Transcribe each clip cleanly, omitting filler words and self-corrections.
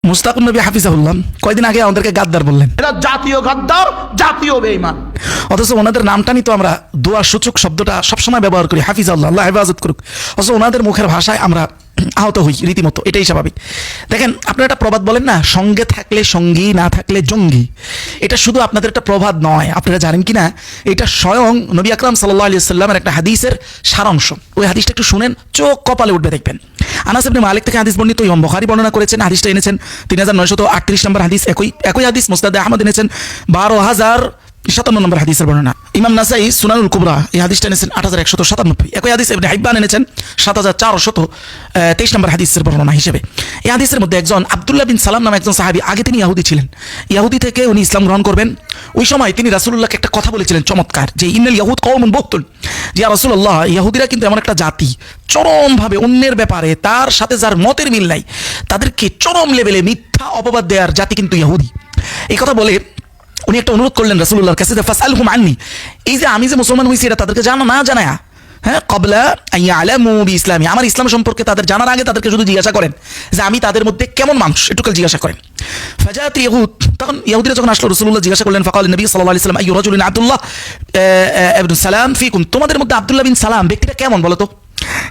মুস্তাকুন নবী হাফিজাহুল্লাহ কয়দিন আগে আমাদেরকে গাদ্দার বললেন। এরা জাতীয় গাদ্দার, জাতীয় বেঈমান। অথচ ওনাদের নামটা নিয়ে তো আমরা দোয়া সূচক শব্দটা সবসময় ব্যবহার করি, হাফিজাহুল্লাহ, আল্লাহ হেফাজত করুক। অথচ ওনাদের মুখের ভাষায় আমরা আহত হই রীতিমতো, এটাই স্বাভাবিক। দেখেন, আপনারা একটা প্রবাদ বলেন না, সঙ্গে থাকলে সঙ্গী, না থাকলে জঙ্গি। এটা শুধু আপনাদের একটা প্রবাদ নয়, আপনারা জানেন কি না, এটা স্বয়ং নবী আকরাম সাল্লাল্লাহু আলাইহি ওয়াসাল্লামের একটা হাদিসের সারাংশ। ওই হাদিসটা একটু শুনেন, চোখ কপালে উঠবে দেখবেন। আনাস ইবনে মালিক থেকে হাদিস বর্ণিত, ইমাম বুখারী বর্ণনা করেছেন, হাদিসটা এনেছেন 3938 নম্বর হাদিস। একই হাদিস মুসনাদে আহমদ এনেছেন 12057 নম্বর হাদিসের বর্ণনা। ইমাম নাসাই সুনানুল কুবরা এই হাদিসটা এনেছেন 8197। একই হাদিস ইবনে হিব্বান এনেছেন 7423 নম্বর হাদিসের বর্ণনা হিসেবে। এই হাদিসের মধ্যে একজন আব্দুল্লাহ বিন সালাম নামে একজন সাহাবী, আগে তিনি ইহুদি ছিলেন, ইহুদি থেকে উনি ইসলাম গ্রহণ করবেন। ওই সময় তিনি রাসূলুল্লাহকে একটা কথা বলেছিলেন চমৎকার, যে ইন্নাল ইয়াহুদ কওমুন বুহতুন, যে ইয়া রাসূলুল্লাহ, ইহুদিরা কিন্তু এমন একটা জাতি, চরমভাবে অন্যের ব্যাপারে তার সাথে যার মতের মিল নাই তাদেরকে চরম লেভেলে মিথ্যা অপবাদ দেওয়ার জাতি কিন্তু ইহুদি। এই কথা বলে উনি একটা অনুরোধ করলেন রাসূলুল্লাহর কাছে, যে ফাসআলহুম আন্নী, এই যে আমি যে মুসলমান হয়েছি এটা তাদেরকে জানায়া, হ্যাঁ, ক্বাবলা আন ইয়ালামু বিইসলামি, আমার ইসলাম সম্পর্কে তাদের জানার আগে তাদেরকে শুধু জিজ্ঞাসা করেন যে আমি তাদের মধ্যে কেমন মানুষ, এটুকু জিজ্ঞাসা করেন। ফাজাত ইয়াহুদ, তখন ইহুদিরা যখন আসলো রাসূলুল্লাহ জিজ্ঞাসা করলেন, ফাকাল নবী সাল্লাল্লাহু আলাইহি ওয়াসাল্লাম, আইয়ু রাজুলিন আব্দুল্লাহ ইবনে সালাম ফিকুম, তোমাদের মধ্যে আব্দুল্লাহ বিন সালাম ব্যক্তিটা কেমন বলো তো।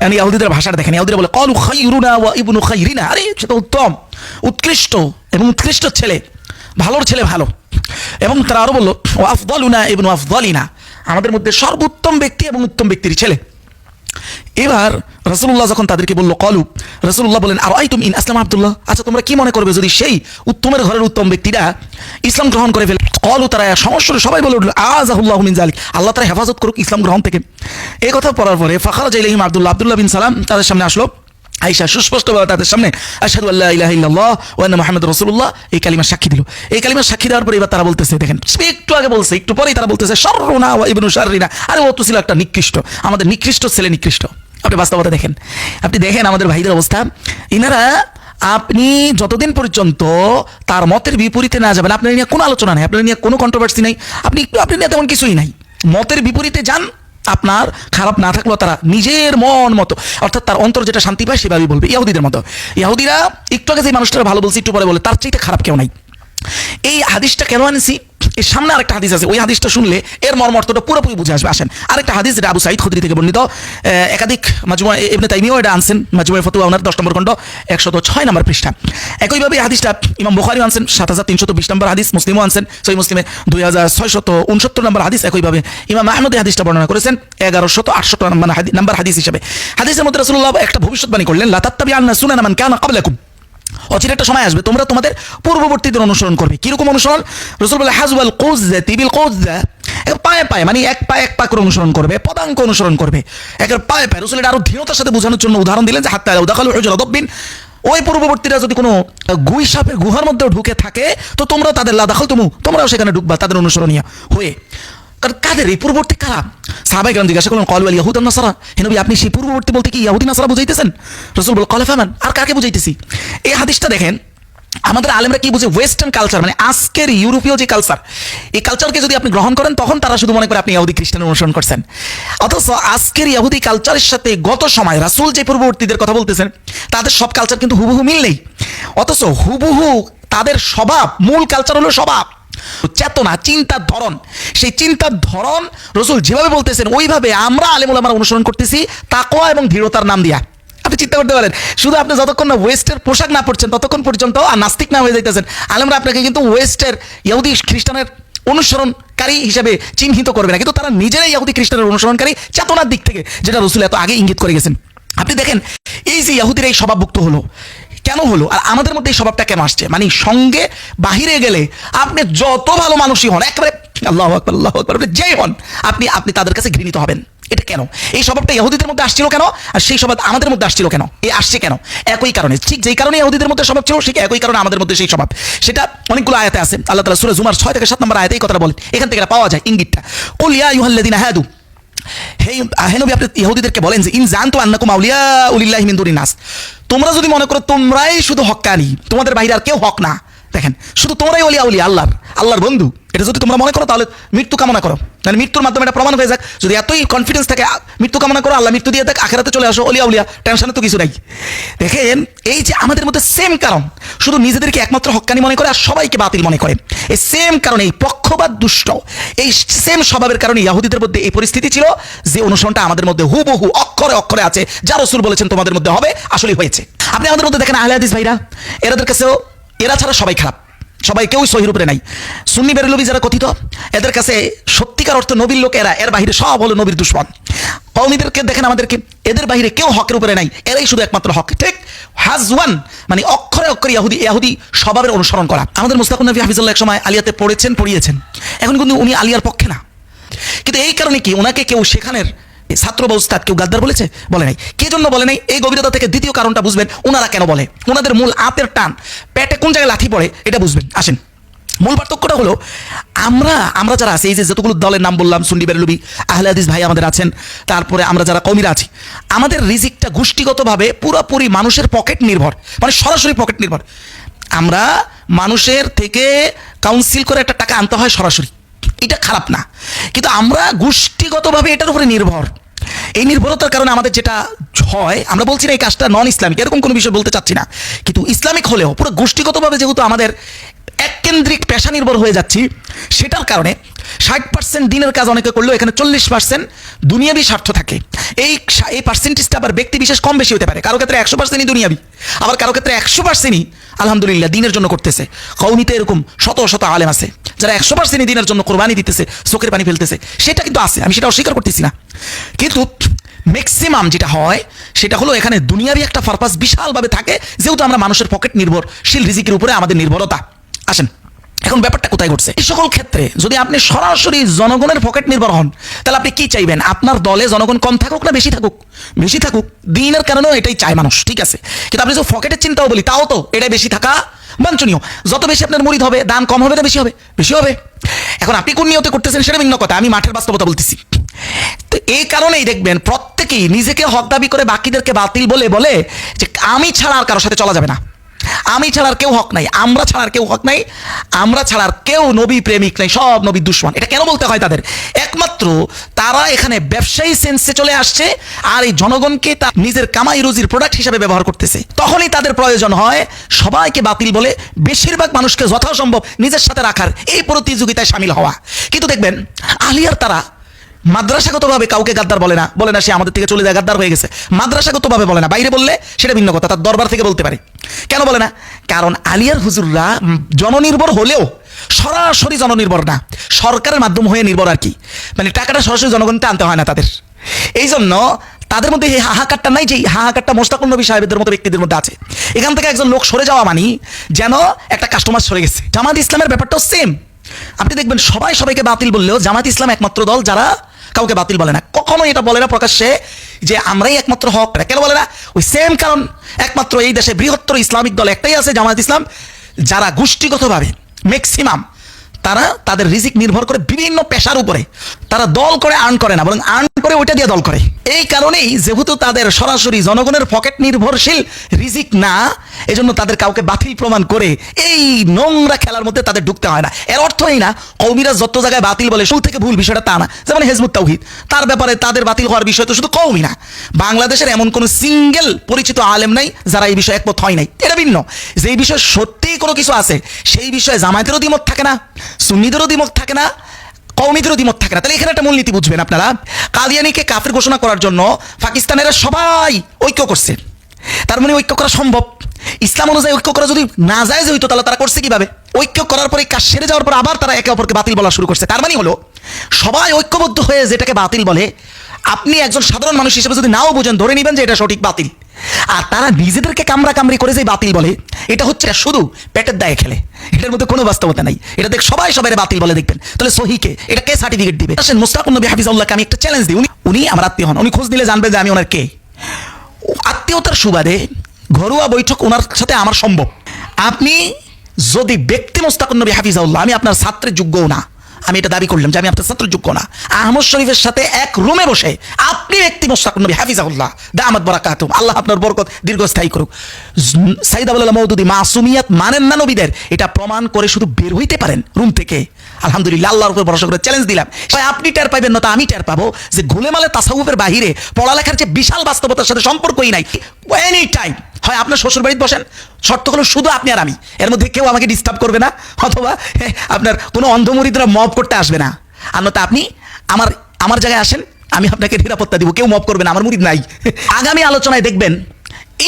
মানে ইহুদিদের ভাষাটা দেখেন, ইহুদিরা বলে ক্বালু খায়রুনা ওয়া ইবনু খায়রিনা, আরে সেটা উত্তম, উৎকৃষ্ট এবং উৎকৃষ্ট ছেলে, ভালোর ছেলে ভালো। এবং তারা আরো বললো ওয়া আফদালুনা ইবনু আফদালিনা, আমাদের মধ্যে সর্বোত্তম ব্যক্তি এবং উত্তম ব্যক্তির ছেলে। এবার রাসূলুল্লাহ যখন তাদেরকে বলল ক্বালু, রাসূলুল্লাহ বলেন আরাইতুম ইন আসলাম আব্দুল্লাহ, আচ্ছা তোমরা কি মনে করবে যদি সেই উত্তমের ঘরের উত্তম ব্যক্তিটা ইসলাম গ্রহণ করে ফেলে। ক্বালু, তারা সমস্যা সবাই বলে উঠল আযাহুল্লাহু মিন যালিক, আল্লাহ তাআলা হেফাজত করুক ইসলাম গ্রহণ থেকে। এই কথা পড়ার পরে ফাখারাজা ইলাইহিম আব্দুল্লাহ বিন সালাম তাদের সামনে আসলো। আয়েশা সুস্পষ্টভাবে তাদের সামনে আশহাদু আল্লা ইলাহা ইল্লাল্লাহ ওয়া আন্না মুহাম্মাদুর রাসূলুল্লাহ এই কালিমার সাক্ষী দিল। এই কালিমার সাক্ষী দেওয়ার পরে এবার তারা বলতেছে, দেখেন একটু আগে বলছে, একটু পরেই তারা বলতেছে শাররুনা ওয়া ইবনু শাররিনা, আরে ও তো ছিল একটা নিকৃষ্ট, আমাদের নিকৃষ্ট ছেলে নিকৃষ্ট। আপনি বাস্তবতা দেখেন, আপনি দেখেন আমাদের ভাইদের অবস্থা। ইনারা, আপনি যতদিন পর্যন্ত তার মতের বিপরীতে না যাবেন, আপনার নিয়ে কোনো আলোচনা নেই, আপনার নিয়ে কোনো কন্ট্রোভার্সি নাই, আপনি নিয়ে তেমন কিছুই নাই, মতের বিপরীতে যান, আপনার খারাপ না থাকলেও তারা নিজের মন মতো, অর্থাৎ তার অন্তর যেটা শান্তি পায় সেভাবেই বলবে। ইহুদিদের মতো, ইহুদিরা একটু আগে যে মানুষটা ভালো বলছে একটু পরে বলে তার চাইতে খারাপ কেউ নাই। এই হাদিসটা কেন আনছি, এর সামনে আরেকটা হাদিস আছে, ওই হাদিসটা শুনলে এর মর্মর্থটা পুরোপুরি বুঝে আসবে। আসেন আরেকটা হাদিস, এটা আবু সাঈদ খুদরি থেকে বর্ণিত, একাধিক মাজমুয়া ইবনে তাইমিয়াও এটা আনছেন, মাজমুয়া ফতোয়া ওনার 10 নম্বর খণ্ড 106 নম্বর পৃষ্ঠা। একইভাবে এই হাদিসটা ইমাম বুখারী আনছেন 7320 নম্বর হাদিস, মুসলিমও আনছেন সহিহ মুসলিমে 2669 নম্বর হাদিস। একইভাবে ইমাম আহমদ এই হাদিসটা বর্ণনা করেছেন 1168 নম্বর হাদিস হিসেবে। হাদিসের মধ্যে রাসূলুল্লাহ একটা ভবিষ্যৎবাণী করলেন, লা তাত্তাবিআন্না সুনানা মান কানা ক্বাবলাকুম, অচিরে একটা সময় আসবে তোমরা তোমাদের পূর্ববর্তীদের অনুসরণ করবে। কিরকম অনুসরণ? রাসূল বলে হাজওয়াল কুযযাতি বিল কুযযা, পায়ে পায়ে, মানে এক পা করে অনুসরণ করবে, পদাঙ্ক অনুসরণ করবে, একের পায়ে পায়ে। রাসূল এটা আরো দৃঢ়তার সাথে বোঝানোর জন্য উদাহরণ দিলেন যে হাত্তা লাউ দাখালু হুজরা দাব্বিন, ওই পূর্ববর্তীরা যদি কোনো গুই সাপের গুহার মধ্যেও ঢুকে থাকে তো তোমরা তাদের লা দাখালতুমু, তোমরাও সেখানে ঢুকবা তাদের অনুসরণীয় হয়ে। কারণ কাদের এই পূর্ববর্তী কারা? সাহাবায়ে কেরাম জিজ্ঞাসা করলেন ক্বালু আল ইয়াহুদ ওয়ান নাসারা, হে নবী আপনি সেই পূর্ববর্তী বলতে কি ইহুদি নাসারা বুঝাইতেছেন? রাসূল বলেন ক্বালা ফামান, আর কাকে বুঝাইতেছি? এই হাদিসটা দেখেন, আমাদের আলেমরা কি বুঝে, ওয়েস্টার্ন কালচার, মানে আজকের ইউরোপীয় যে কালচার, এই কালচারকে যদি আপনি গ্রহণ করেন তখন তারা শুধু মনে করে আপনি ইহুদি খ্রিস্টানের অনুসরণ করছেন। অথচ আজকের ইহুদি কালচারের সাথে গত সময় রাসূল যে পূর্ববর্তীদের কথা বলতেছেন তাদের সব কালচার কিন্তু হুবহু মিল নেই। অথচ হুবহু তাদের স্বভাব, মূল কালচার হলো স্বভাব, চেতনা, চিন্তার ধরন, সেই চিন্তার ধরন রাসূল যেভাবে বলতেছেন ওইভাবে আমরা আলেম ওলামারা অনুসরণ করতেছি তাকওয়া এবং দৃঢ়তার নাম দিয়া। আপনি চিন্তা করতে পারেন, শুধু আপনি যতক্ষণ না ওয়েস্টের পোশাক না পড়ছেন ততক্ষণ পর্যন্ত আর নাস্তিক না হয়ে যাইতেছেন, আলেমরা আপনাকে কিন্তু ওয়েস্টের ইহুদি খ্রিস্টানের অনুসরণকারী হিসেবে চিহ্নিত করবে না, কিন্তু তারা নিজেরাই ইহুদি খ্রিস্টানের অনুসরণকারী চেতনার দিক থেকে, যেটা রাসূল এত আগে ইঙ্গিত করে গেছেন। আপনি দেখেন এই যে ইহুদিরা এই স্বভাবভুক্ত হলো, কেন হলো? আর আমাদের মধ্যে এই স্বভাবটা কেন আসছে? মানে সঙ্গে বাহিরে গেলে আপনি যত ভালো মানুষই হন, একেবারে আল্লাহু আকবার আল্লাহু আকবার যেই হন, আপনি তাদের কাছে ঘৃণিত হবেন। এটা কেন? এই স্বভাবটা ইহুদিদের মধ্যে আসছিল কেন, আর সেই স্বভাব আমাদের মধ্যে আসছিল কেন? এই আসছে কেন? একই কারণে, ঠিক যেই কারণে ইহুদিদের মধ্যে স্বভাব ছিল ঠিক একই কারণে আমাদের মধ্যে সেই স্বভাব। সেটা অনেকগুলো আয়াতে আছে। আল্লাহ তাআলা সূরা জুমার 6 থেকে 7 নম্বর আয়াতে এই কথাটা বলেন, এখান থেকে পাওয়া যায় ইঙ্গিতটা। কুল ইয়া আইয়ুহাল্লাযীনা হাদু, হে নবী আপনি ইহুদিদেরকে বলেন যে ইন জানতু আন্নাকুম আউলিয়াউ লিল্লাহি মিন দুনিন নাস, তোমরা যদি মনে করো তোমরাই শুধু হক্কানি, তোমাদের বাইরে আর কেউ হক না, দেখেন শুধু তোমরাই আউলিয়া আল্লাহর বন্ধু, এটা যদি তোমরা মনে করো তাহলে মৃত্যু কামনা করো, মানে মৃত্যুর মাধ্যমে এটা প্রমাণ হয়ে যাক। যদি এতই কনফিডেন্স থাকে মৃত্যু কামনা করো, আল্লাহ মৃত্যু দিয়ে দেখ, আখেরাতে চলে আসো, অলিয়া উলিয়া, টেনশনে তো কিছু নাই। দেখেন এই যে আমাদের মধ্যে সেম কারণ, শুধু নিজেদেরকে একমাত্র হক্কানি মনে করে আর সবাইকে বাতিল মনে করে, এই সেম কারণে এই পক্ষপাত দুষ্ট, এই সেম স্বভাবের কারণে ইহুদিদের মধ্যে এই পরিস্থিতি ছিল যে অনুসরণটা আমাদের মধ্যে হুবহু অক্ষরে অক্ষরে আছে, যা রাসূল বলেছেন তোমাদের মধ্যে হবে, আসলেই হয়েছে। আপনি আমাদের মধ্যে দেখেন আহলে হাদিস ভাইরা, এরাদের কাছেও এরা ছাড়া সবাই খারাপ, সবাই কেউ সহির উপরে নাই। সুন্নি বেরেলভী যারা কথিত, এদের কাছে সত্যিকার অর্থ নবীর লোক এরা, এর বাহিরে সব হলো নবীর দুশমন। কওমীদেরকে দেখেন আমাদেরকে, এদের বাহিরে কেউ হকের উপরে নাই, এরাই শুধু একমাত্র হক। ঠিক হাজওয়ান মানে অক্ষরে অক্ষরে ইহুদি স্বভাবের অনুসরণ করা। আমাদের মুস্তাকুন নবী হাফিজুল্লাহ এক সময় আলিয়াতে পড়িয়েছেন, এখন কিন্তু উনি আলিয়ার পক্ষে না। কিন্তু এই কারণে কি ওনাকে কেউ সেখানের ছাত্র বা উস্তাদ কেউ গাদ্দার বলেছে? বলে নাই। কে জন্য বলে নাই? এই গভীরতা থেকে দ্বিতীয় কারণটা বুঝবেন, ওনারা কেন বলে, ওনাদের মূল আতের টান, পেটে কোন জায়গায় লাথি পড়ে এটা বুঝবেন। আসেন, মূল পার্থক্যটা হলো আমরা যারা আছি, এই যে যতগুলো দলের নাম বললাম, সুন্নি বেরেলভী, আহলে হাদিস ভাই আমাদের আছেন, তারপরে আমরা যারা কওমীরা আছি, আমাদের রিজিকটা গোষ্ঠীগতভাবে পুরোপুরি মানুষের পকেট নির্ভর, মানে সরাসরি পকেট নির্ভর। আমরা মানুষের থেকে কাউন্সিল করে একটা টাকা আনতে হয় সরাসরি, এটা খারাপ না, কিন্তু আমরা গোষ্ঠীগতভাবে এটার উপরে নির্ভর। এই নির্ভরতার কারণে আমাদের যেটা হয়, আমরা বলছি না এই কাজটা নন ইসলামিক, এরকম কোনো বিষয় বলতে চাচ্ছি না, কিন্তু ইসলামিক হলেও পুরো গোষ্ঠীগতভাবে যেহেতু আমাদের এককেন্দ্রিক পেশা নির্ভর হয়ে যাচ্ছি, সেটার কারণে 60% দিনের কাজ অনেকে করলেও এখানে 40% দুনিয়াবি স্বার্থ থাকে। এই পার্সেন্টেজটা আবার ব্যক্তি বিশেষ কম বেশি হতে পারে, কারো ক্ষেত্রে 100%ই দুনিয়াবি, আবার কারো ক্ষেত্রে 100%ই আলহামদুলিল্লাহ দিনের জন্য করতেছে। কওমীতে এরকম শত শত আলেম আছে যারা 100%ই দিনের জন্য কোরবানি দিতেছে, চোখের পানি ফেলতেছে, সেটা কিন্তু আছে, আমি সেটা অস্বীকার করতেছি না। কিন্তু ম্যাক্সিমাম যেটা হয় সেটা হলো এখানে দুনিয়াবি একটা পারপাস বিশালভাবে থাকে, যেহেতু আমরা মানুষের পকেট নির্ভরশীল, রিজিকের উপরে আমাদের নির্ভরতা। আসেন, এখন ব্যাপারটা কোথায় ঘটছে? এই সকল ক্ষেত্রে যদি আপনি সরাসরি জনগণের পকেট নির্ভর হন, তাহলে আপনি কি চাইবেন? আপনার দলে জনগণ কম থাকুক না বেশি থাকুক? বেশি থাকুক, দিনের কারণেও এটাই চায় মানুষ, ঠিক আছে। কিন্তু আপনি যদি পকেটের চিন্তাও বলি, তাও তো এটাই বেশি থাকা বাঞ্ছনীয়। যত বেশি আপনার মুরিদ হবে, দান কম হবে না বেশি হবে? বেশি হবে। এখন আপনি কোন নিয়তে করতেছেন সেটা ভিন্ন কথা, আমি মাঠের বাস্তবতা বলতেছি। তো এই কারণেই দেখবেন প্রত্যেকেই নিজেকে হক দাবি করে বাকিদেরকে বাতিল বলে বলে যে আমি ছাড়া আর কারোর সাথে চলা যাবে না, আমি ছাড়ার কেউ হক নাই, আমরা ছাড়ার কেউ হক নাই, আমরা ছাড়ার কেউ নবী প্রেমিক নাই, সব নবী দুশমন। এটা কেন বলতে হয় তাদের? একমাত্র তারা এখানে ব্যবসায়ী সেন্সে চলে আসছে, আর এই জনগণকে তার নিজের কামাই রুজির প্রোডাক্ট হিসেবে ব্যবহার করতেছে। তখনই তাদের প্রয়োজন হয় সবাইকে বাতিল বলে বেশিরভাগ মানুষকে যথাসম্ভব নিজের সাথে রাখার এই প্রতিযোগিতায় সামিল হওয়া। কিন্তু দেখবেন আলিয়ার তারা মাদ্রাসাগতভাবে কাউকে গাদ্দার বলে না, সে আমাদের থেকে চলে যায় গাদ্দার হয়ে গেছে, মাদ্রাসাগতভাবে বলে না। বাইরে বললে সেটা ভিন্ন কথা, তার দরবার থেকে বলতে পারে। কেন বলে না? কারণ আলিয়ার হুজুররা জননির্ভর হলেও সরাসরি জননির্ভর না, সরকারের মাধ্যম হয়ে নির্ভর আর কি, মানে টাকাটা সরাসরি জনগণকে আনতে হয় না তাদের। এই জন্য তাদের মধ্যে এই হাহাকারটা নাই, যে হাহাকারটা মোস্তাকুন নবী সাহেবদের মতো ব্যক্তিদের মধ্যে আছে। এখান থেকে একজন লোক সরে যাওয়া মানে যেন একটা কাস্টমার সরে গেছে। জামাত ইসলামের ব্যাপারটাও সেম। আপনি দেখবেন সবাইকে বাতিল বললেও জামাত ইসলাম একমাত্র দল যারা কাউকে বাতিল বলে না, কখনো এটা বলে না প্রকাশ্যে যে আমরাই একমাত্র হক। কেন বলে না? ওই সেম কারণ, একমাত্র এই দেশে বৃহত্তর ইসলামিক দল একটাই আছে, জামাত ইসলাম, যারা গোষ্ঠীগতভাবে ম্যাক্সিমাম তারা তাদের রিজিক নির্ভর করে বিভিন্ন পেশার উপরে, তারা দল করে আর্ন করে না, বরং আর্ন করে ওইটা দিয়ে দল করে। এই কারণেই যেহেতু তাদের সরাসরি জনগণের পকেট নির্ভরশীল রিজিক না, এজন্য তাদের কাউকে বাতিল প্রমাণ করে এই নোংরা খেলার মধ্যে তাদের ঢুকতে হয় না। এর অর্থ এই না কওমীরা যত জায়গায় বাতিল বলে শুরু থেকে ভুল, বিষয়টা তা না। যেমন হেজবুত তাওহীদ, তার ব্যাপারে তাদের বাতিল হওয়ার বিষয় তো শুধু কওমী না, বাংলাদেশের এমন কোনো সিঙ্গেল পরিচিত আলেম নাই যারা এই বিষয়ে একমত হয় নাই। এটা ভিন্ন। যেই বিষয়ে সত্যিই কোনো কিছু আছে সেই বিষয়ে জামায়াতেরও দ্বিমত থাকে না, সুন্নিদেরও দ্বিমত থাকে না, কওমীদেরও দ্বিমত থাকে না। তাহলে এখানে একটা মূলনীতি বুঝবেন আপনারা, কাদিয়ানীকে কাফের ঘোষণা করার জন্য পাকিস্তানেরা সবাই ঐক্য করছে, তার মানে ঐক্য করা সম্ভব। ইসলাম অনুযায়ী ঐক্য করা যদি না যায় যে হইতো, তাহলে তারা করছে কিভাবে? ঐক্য করার পরে কাজ সেরে যাওয়ার পর আবার তারা একে অপরকে বাতিল বলা শুরু করছে। তার মানে হলো সবাই ঐক্যবদ্ধ হয়ে যেটাকে বাতিল বলে, আপনি একজন সাধারণ মানুষ হিসেবে যদি নাও বুঝেন, ধরে নেবেন যে এটা সঠিক বাতিল। আর তারা নিজেদেরকে কামড়ি করে যে বাতিল বলে, এটা হচ্ছে শুধু পেটের দায়ে খেলে, এটার মধ্যে কোনো বাস্তবতা নাই। এটা দেখ সবাই বাতিল বলে দেখবেন, তাহলে সহিকে এটা কে সার্টিফিকেট দিবে? আসেন, মুস্তাকুন নবী হাফিজাহুল্লাহকে আমি একটা চ্যালেঞ্জ দিই। উনি আমার আত্মীয় হন, উনি খোঁজ দিলে জানবেন যে আমি ওনার কে। আত্মীয়তার সুবাদে ঘরোয়া বৈঠক ওনার সাথে আমার সম্ভব। আপনি যদি ব্যক্তি মুস্তাকুন নবী হাফিজাহুল্লাহ, আমি আপনার ছাত্রের যোগ্যও না, আমি এটা দাবি করলাম যে আমি আপনার ছাত্র যোগ্য না। আহমদ শরীফের সাথে এক রুমে বসে আপনি ব্যক্তি মোশতাকুন নবী হাফিজাহুল্লাহ দামাত বারাকাতুহু, আল্লাহ আপনার বরকত দীর্ঘস্থায়ী করুক, সাইদ আবুল মওদুদি মাসুমিয়াত মানেন না নবীদের, এটা প্রমাণ করে শুধু বের হইতে পারেন রুম থেকে। আলহামদুলিল্লাহ, আল্লাহর উপর ভরসা করে চ্যালেঞ্জ দিলাম। ভাই আপনি টের পাইবেন না, তা আমি টের পাবো যে গোলেমালে তাসাউফের বাহিরে পড়ালেখার যে বিশাল বাস্তবতার সাথে সম্পর্কই নাই। এনি টাইম হয় আপনার শ্বশুর বাড়িতে বসেন, শর্ত হলো শুধু আপনি আর আমি, এর মধ্যে কেউ আমাকে ডিস্টার্ব করবে না, অথবা আপনার কোনো অন্ধমরিদরা মব করতে আসবে না। আর নয়তো আপনি আমার জায়গায় আসেন, আমি আপনাকে নিরাপত্তা দিব, কেউ মব করবে না, আমার মুরিদ নাই। আগামী আলোচনায় দেখবেন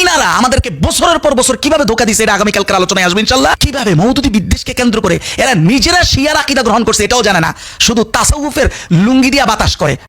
ইনারা আমাদেরকে বছরের পর বছর কিভাবে ধোকা দিচ্ছে, এটা আগামীকালকার আলোচনায় আসবে ইনশাল্লাহ। কিভাবে মওদুদি বিদ্বেষকে কেন্দ্র করে এরা নিজেরা শিয়ার আকীদা গ্রহণ করছে এটাও জানে না, শুধু তাসাউফের লুঙ্গি দিয়া বাতাস করে।